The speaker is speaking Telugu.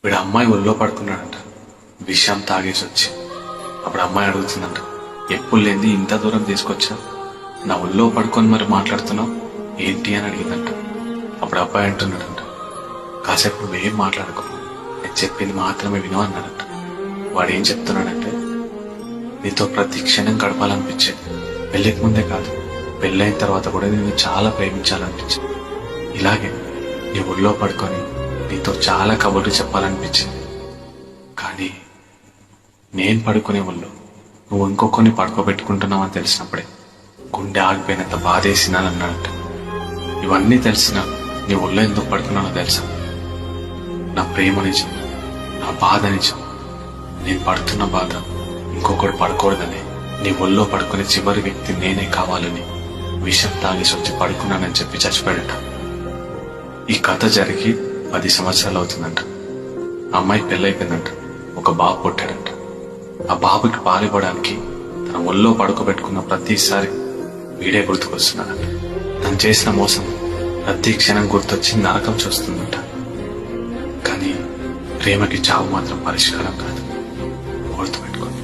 వీడు అమ్మాయి ఒళ్ళో పడుకున్నాడంట, విషయం తాగేసి వచ్చి. అప్పుడు అమ్మాయి అడుగుతుందంట, ఎప్పుడు లేని ఇంత దూరం తీసుకొచ్చా, నా ఒళ్ళో పడుకొని మరి మాట్లాడుతున్నావు ఏంటి అని అడిగిందంట. అప్పుడు అబ్బాయి అంటున్నాడంట, కాసేపు నువ్వేం మాట్లాడుకో, నేను చెప్పింది మాత్రమే విను అన్నాడంట. వాడు ఏం చెప్తున్నాడంటే, నీతో ప్రతి క్షణం గడపాలనిపించేది, పెళ్లికి ముందే కాదు పెళ్ళైన తర్వాత కూడా నేను చాలా ప్రేమించాలనిపించింది. ఇలాగే నీ ఒళ్ళో పడుకొని నీతో చాలా కబుర్లు చెప్పాలనిపించింది. కానీ నేను పడుకునే ఒళ్ళు నువ్వు ఇంకొకరిని పడుకోబెట్టుకుంటున్నావు అని తెలిసినప్పుడే గుండె ఆగిపోయినంత బాధేసినాను అన్నాడంట. ఇవన్నీ తెలిసినా నీ ఒళ్ళో ఎందుకు పడుకున్నానో తెలుసా? నా ప్రేమ నిజం, నా బాధ నిజం, నేను పడుతున్న బాధ ఇంకొకడు పడకూడదని, నీ ఒళ్ళో పడుకునే చివరి వ్యక్తి నేనే కావాలని విషం తాగేసి వచ్చి పడుకున్నానని చెప్పి చచ్చిపోయాడట. ఈ కథ జరిగి 10 సంవత్సరాలు అవుతుందంట. అమ్మాయి పెళ్ళైపోయిందంట, ఒక బాబు పుట్టాడంట. ఆ బాబుకి పాలివ్వడానికి తన ఒళ్ళో పడుకోబెట్టుకున్న ప్రతిసారి వీడే గుర్తుకొస్తున్నాడంట. తను చేసిన మోసం ప్రతి క్షణం గుర్తొచ్చి నరకం చూస్తుందంట. కానీ ప్రేమకి చావు మాత్రం పరిష్కారం కాదు.